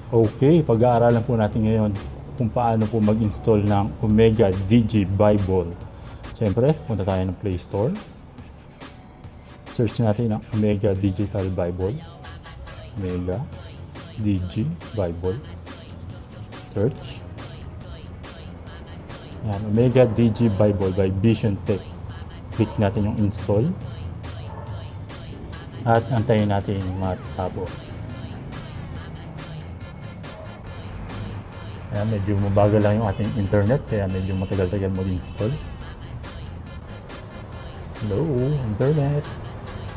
Okay, pag-aaralan po natin ngayon kung paano po mag-install ng Omega DigiBible. Siyempre, punta tayo ng Play Store. Search natin ang Omega Digitalbible. Omega DigiBible. Search. Yan, Omega DigiBible by Vision Tech. Click natin yung install. At antayin natin matapos. Ayan, medyo mabagal lang yung ating internet, kaya medyo matagal-tagal mag-install. Hello, internet.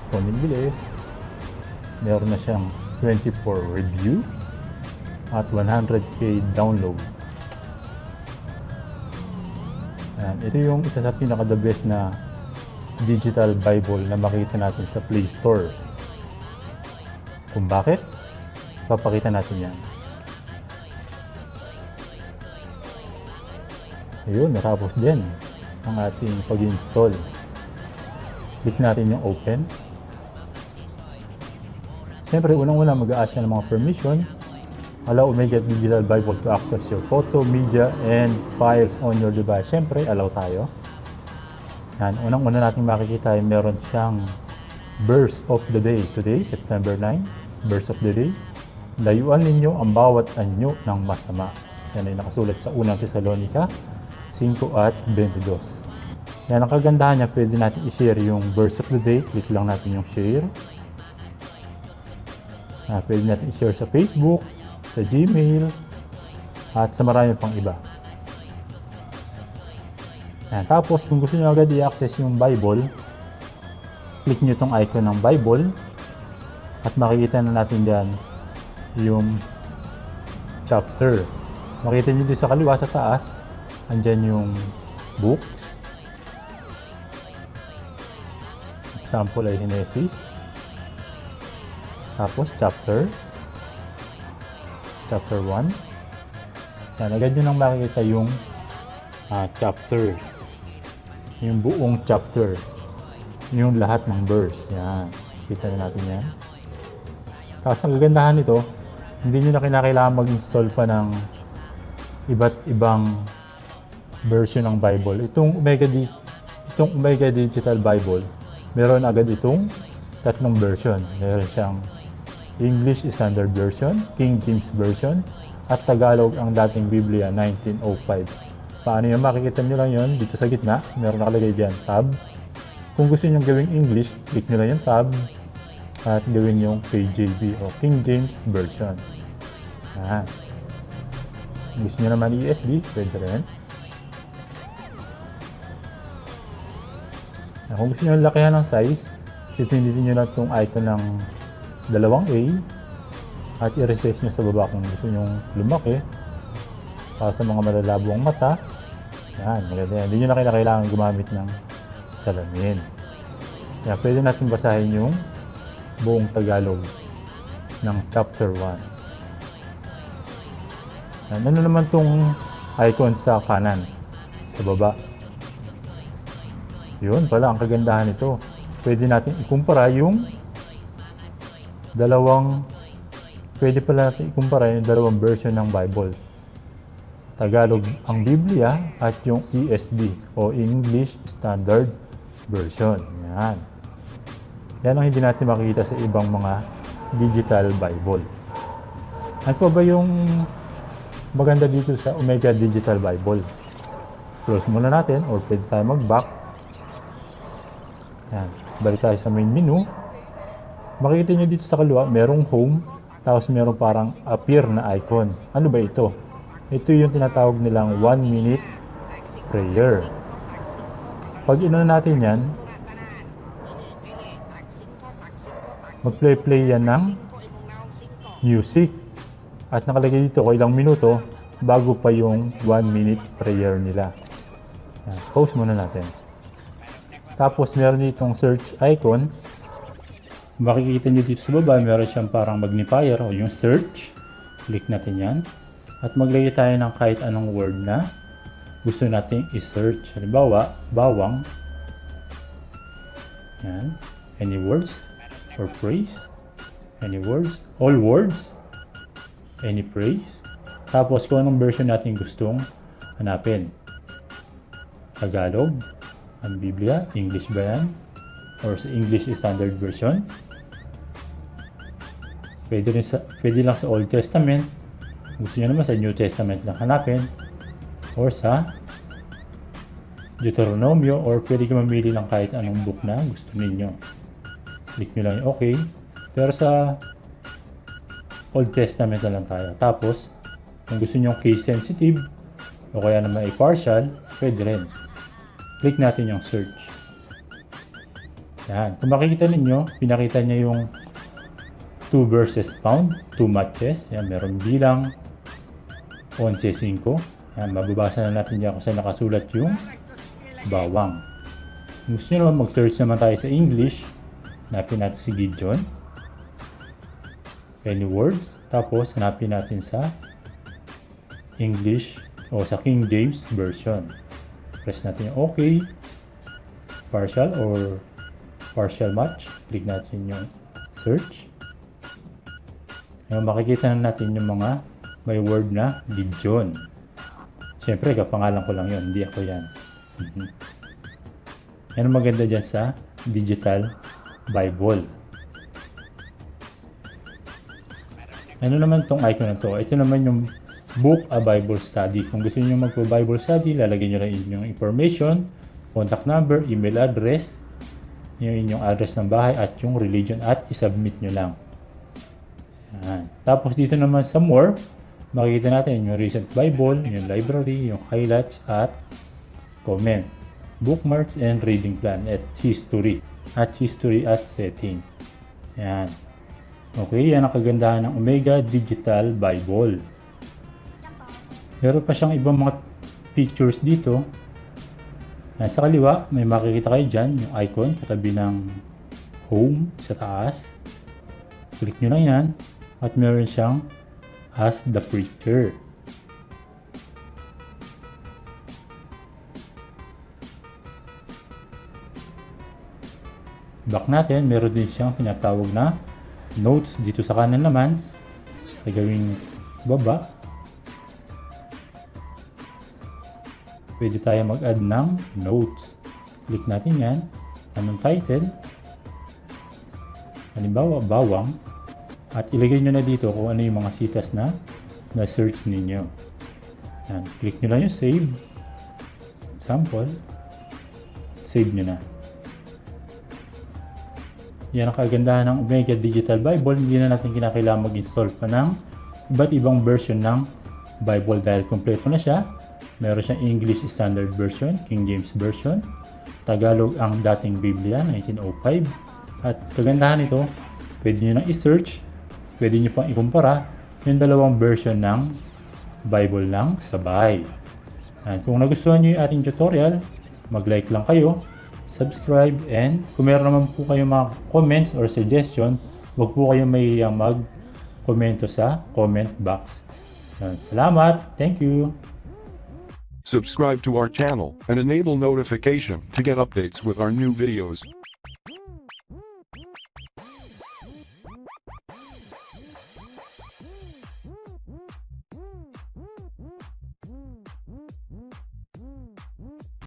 Kunin bilis. Meron na siyang 24 review at 100k download. Ayan, ito yung isa sa pinaka-the best na digital Bible na makita natin sa Play Store. Kung bakit? Papakita natin yan. Ayun, natapos din ang ating pag-install. Click natin yung open. Siyempre, unang-una mag-a-ask ng mga permission. Allow Omega DigitalBible to access your photo, media, and files on your device. Siyempre, allow tayo. Yan, unang-una natin makikita ay meron siyang verse of the day. Today, September 9, verse of the day. Layuan ninyo ang bawat anyo ng masama. Yan ay nakasulat sa unang Thessalonica 5 at 22. Yan, ang kagandahan niya, pwede natin i-share yung verse of the day. Click lang natin yung share. Pwede natin i-share sa Facebook, sa Gmail, at sa marami pang iba. Yan, tapos kung gusto niyo agad i-access yung Bible, click nyo itong icon ng Bible at makikita na natin dyan yung chapter. Makita nyo dito sa kaliwa sa taas, andyan yung books. Example ay Genesis. Tapos chapter 1. Yan, agad nyo nang makikita yung chapter. Yung buong chapter. Yung lahat ng verse. Yan. Kita na natin yan. Tapos ang kagandahan nito, hindi nyo na kinakailangan mag-install pa ng iba't ibang version ng Bible. Itong Omega Digital Bible, meron agad itong tatlong version. Meron siyang English Standard Version, King James Version, at Tagalog ang dating Biblia 1905. Paano yun? Makikita nyo lang yun dito sa gitna. Meron nakalagay dyan, tab. Kung gusto nyo gawing English, click nyo lang yung tab at gawin yung KJV o King James Version. Yan. Kung gusto nyo naman ESV, pwede rin. Kung gusto nyo lakihan ng size, pipindutin nyo lang itong icon ng dalawang A at i-resize nyo sa baba kung gusto nyo lumaki para sa mga malalabo ang mata. Yan, maganda yan. Hindi nyo na kailangan gumamit ng salamin. Yan, pwede natin basahin yung buong Tagalog ng chapter 1. Yan, ano naman itong icon sa kanan, sa baba? Yun pala, ang kagandahan nito. Pwede natin ikumpara yung dalawang version ng Bible. Tagalog ang Biblia at yung ESV o English Standard Version. Yan. Yan ang hindi natin makikita sa ibang mga digital Bible. Ano pa ba yung maganda dito sa Omega Digital Bible? Close muna natin or pwede tayo mag-back. Yan. Balik tayo sa main menu. Makikita nyo dito sa kaliwa, merong home, tapos merong parang appear na icon. Ano ba ito? Ito yung tinatawag nilang 1 minute prayer. Pag ino natin yan, mag-play yan ng music. At nakalagay dito kung ilang minuto bago pa yung 1 minute prayer nila. Yan. Pause muna natin. Tapos meron ditong search icon. Makikita nyo dito sa baba, meron siyang parang magnifier o yung search. Click natin yan. At maglagay tayo ng kahit anong word na gusto nating i-search. Halimbawa, bawang. Yan. Any words or phrase. Any words. All words. any phrase. Tapos kung anong version natin gustong hanapin. Tagalog, ang Biblia, English ba yan? Or sa English Standard Version. Pwede lang sa Old Testament. Gusto nyo naman sa New Testament lang hanapin. Or sa Deuteronomio, or pwede ka mamili lang kahit anong book na gusto ninyo. Click nyo lang yung okay. Pero sa Old Testament na lang tayo. Tapos, kung gusto nyo case sensitive, o kaya naman ay partial, pwede rin. Click natin yung search. Yan. Kung makikita ninyo, pinakita niya yung 2 verses found, 2 matches. Yan, meron bilang 11.5. Yan, mababasa na natin dyan kung saan nakasulat yung bawang. Kung gusto nyo naman mag-search naman tayo sa English, hanapin natin si Gideon. Any words. Tapos, hanapin natin sa English o sa King James Version. Press natin yung OK. Partial or partial match. Click natin yung search. Ngayon, makikita na natin yung mga may word na Gideon. Siyempre, kapangalan ko lang yun. Hindi ako yan. Yan ang maganda dyan sa Digital Bible. Ano naman tong icon na to? Ito naman yung Book a Bible Study. Kung gusto niyo magpo-Bible study, lalagyan niyo lang inyong information, contact number, email address, yung inyong address ng bahay at yung religion at isubmit nyo lang. Yan. Tapos dito naman sa more, makikita natin yung recent Bible, yung library, yung highlights at comment, bookmarks and reading plan at history at setting. Yan. Okay, yan ang kagandahan ng Omega Digital Bible. Meron pa siyang ibang mga pictures dito. Sa kaliwa, may makikita kayo dyan, yung icon, katabi ng home sa taas. Click nyo lang yan. At meron siyang Ask the Preacher. Back natin, meron din siyang tinatawag na notes dito sa kanan naman. Sa gawing baba. Pwede tayo mag-add ng notes. Click natin yan. Anong title? Halimbawa, bawang. At ilagay nyo na dito kung ano yung mga sitas na na-search ninyo. Yan. Click nyo lang yung save. Sample. Save nyo na. Yan ang kagandahan ng Omega Digital Bible. Hindi na natin kinakailangan mag-install pa ng iba't ibang version ng Bible dahil kompleto na siya. Meron siyang English Standard Version, King James Version, Tagalog ang dating Biblia, 1905. At kagandahan nito, pwede nyo nang i-search, pwede nyo pang ikumpara yung dalawang version ng Bible lang sabay. And kung nagustuhan nyo yung ating tutorial, mag-like lang kayo, subscribe, and kung meron naman po kayong mga comments or suggestion, huwag po kayong mahihiyang mag-komento sa comment box. Salamat! Thank you! Subscribe to our channel and enable notification to get updates with our new videos.